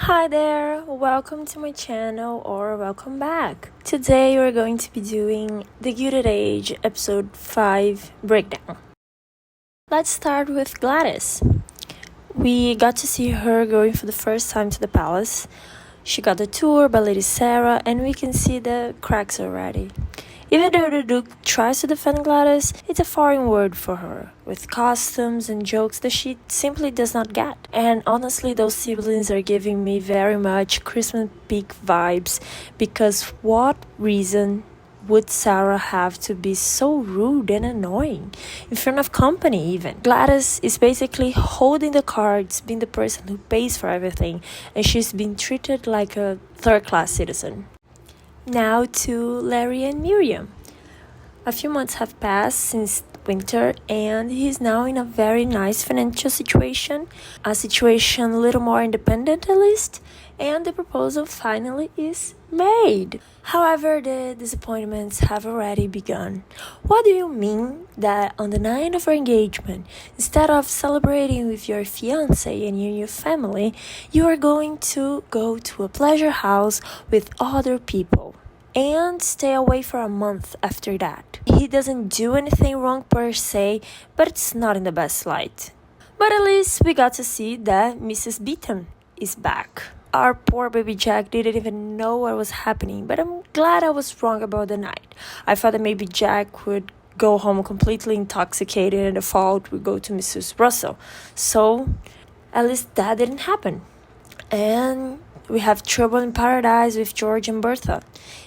Hi there, welcome to my channel or welcome back. Today we're going to be doing the Gilded Age episode 5 breakdown. Let's start with Gladys. We got to see her going for the first time to the palace. She got the tour by Lady Sarah and we can see the cracks already. Even though the Duke tries to defend Gladys, it's a foreign word for her, with costumes and jokes that she simply does not get. And honestly, those siblings are giving me very much Christmas Peak vibes, because what reason would Sarah have to be so rude and annoying? In front of company even. Gladys is basically holding the cards, being the person who pays for everything, and she's being treated like a third-class citizen. Now to Larry and Miriam. A few months have passed since winter and he's now in a very nice financial situation, a situation a little more independent at least, and the proposal finally is made. However, the disappointments have already begun. What do you mean that on the night of our engagement, instead of celebrating with your fiancé and your new family, you are going to go to a pleasure house with other people and stay away for a month after that? He doesn't do anything wrong per se, but it's not in the best light. But at least we got to see that Mrs. Beaton is back. Our poor baby Jack didn't even know what was happening, but I'm glad I was wrong about the night. I thought that maybe Jack would go home completely intoxicated and the fault would go to Mrs. Russell. So, at least that didn't happen. And we have trouble in paradise with George and Bertha.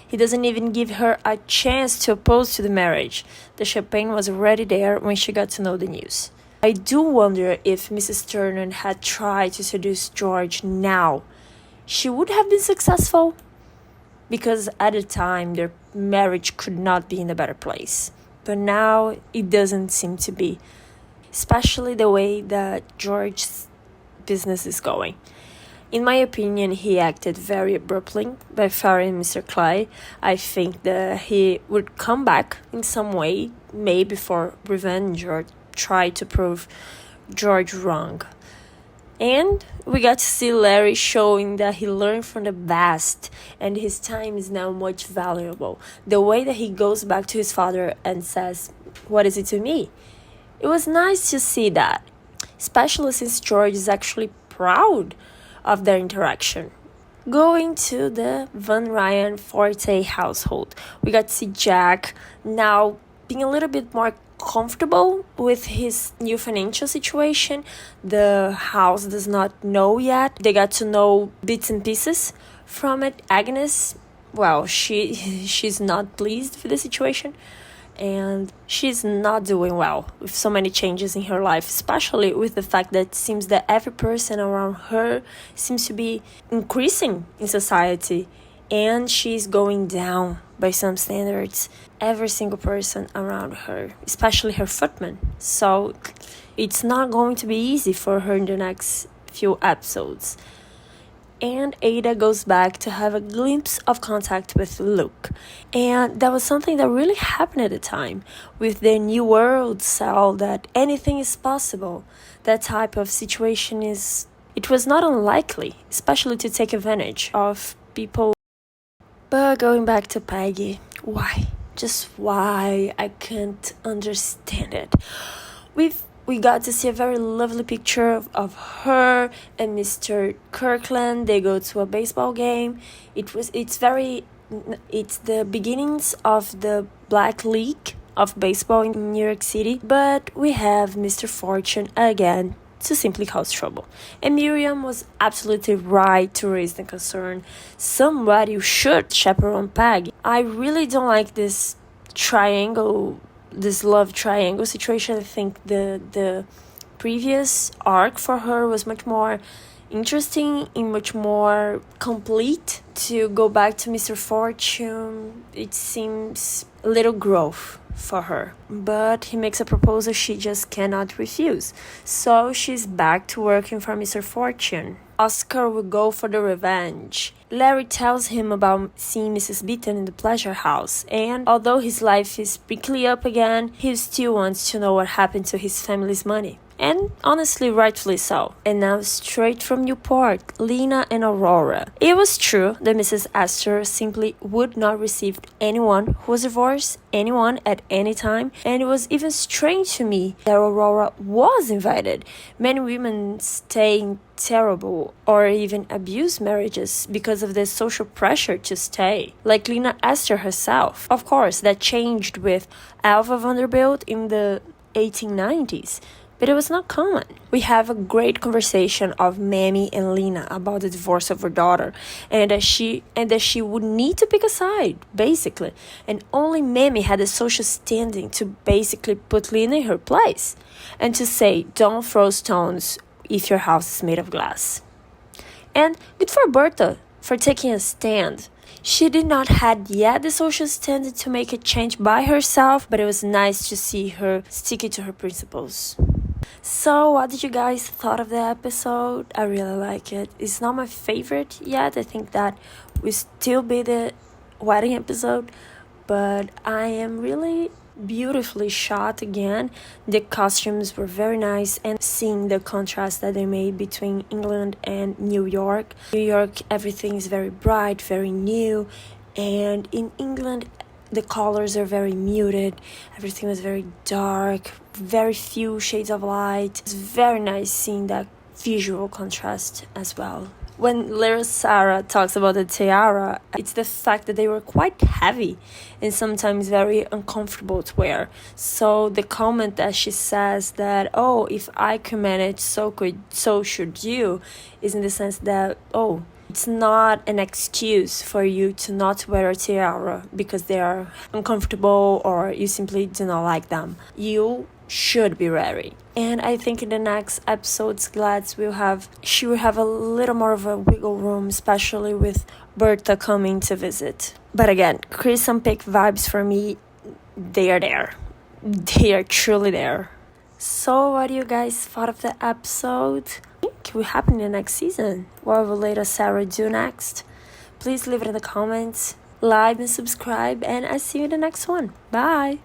He doesn't even give her a chance to oppose to the marriage. The champagne was already there when she got to know the news. I do wonder if Mrs. Turner had tried to seduce George now, she would have been successful, because at the time their marriage could not be in a better place. But now it doesn't seem to be, especially the way that George's business is going. In my opinion, he acted very abruptly by firing Mr. Clay. I think that he would come back in some way, maybe for revenge or try to prove George wrong. And we got to see Larry showing that he learned from the best and his time is now much valuable. The way that he goes back to his father and says, "What is it to me?" It was nice to see that, especially since George is actually proud of their interaction. Going to the Van Ryan Forte household, we got to see Jack now being a little bit more comfortable with his new financial situation. The house does not know yet. They got to know bits and pieces from it. Agnes, well, she's not pleased with the situation. And she's not doing well with so many changes in her life, especially with the fact that it seems that every person around her seems to be increasing in society and she's going down by some standards. Every single person around her, especially her footman. So it's not going to be easy for her in the next few episodes. And Ada goes back to have a glimpse of contact with Luke. And that was something that really happened at the time. With the New World cell that anything is possible. That type of situation it was not unlikely, especially to take advantage of people. But going back to Peggy, why? Just why? I can't understand it. We got to see a very lovely picture of her and Mr. Kirkland. They go to a baseball game. It's the beginnings of the Black League of baseball in New York City. But we have Mr. Fortune again to simply cause trouble. And Miriam was absolutely right to raise the concern. Somebody should chaperone Peg. I really don't like this love triangle situation. I think the previous arc for her was much more interesting and much more complete. To go back to Mr. Fortune, it seems a little growth for her. But he makes a proposal she just cannot refuse. So she's back to working for Mr. Fortune. Oscar will go for the revenge. Larry tells him about seeing Mrs. Beaton in the pleasure house, and although his life is quickly up again, he still wants to know what happened to his family's money. And honestly, rightfully so. And now straight from Newport, Lena and Aurora. It was true that Mrs. Astor simply would not receive anyone who was divorced, anyone at any time, and it was even strange to me that Aurora was invited. Many women stay in terrible or even abused marriages because of the social pressure to stay, like Lena Astor herself. Of course, that changed with Alva Vanderbilt in the 1890s, but it was not common. We have a great conversation of Mammy and Lena about the divorce of her daughter, and that she would need to pick a side, basically, and only Mammy had the social standing to basically put Lena in her place, and to say, don't throw stones if your house is made of glass. And good for Bertha for taking a stand. She did not had yet the social standing to make a change by herself, but it was nice to see her sticking to her principles. So, what did you guys thought of the episode? I really like it. It's not my favorite yet. I think that will still be the wedding episode, but I am really beautifully shot again. The costumes were very nice, and seeing the contrast that they made between England and New York. New York, everything is very bright, very new, and in England the colors are very muted. Everything was very dark, very few shades of light. It's very nice seeing that visual contrast as well. When Lyra Sarah talks about the tiara, it's the fact that they were quite heavy and sometimes very uncomfortable to wear. So the comment that she says that, oh, if I could manage, so should you, is in the sense that, oh, it's not an excuse for you to not wear a tiara because they are uncomfortable or you simply do not like them. You should be wary. And I think in the next episodes, she will have a little more of a wiggle room, especially with Bertha coming to visit. But again, Chris and Pick vibes for me, they are there. They are truly there. So what do you guys thought of the episode? What will happen in the next season? What will Lady Sarah do next? Please leave it in the comments, like and subscribe, and I'll see you in the next one. Bye!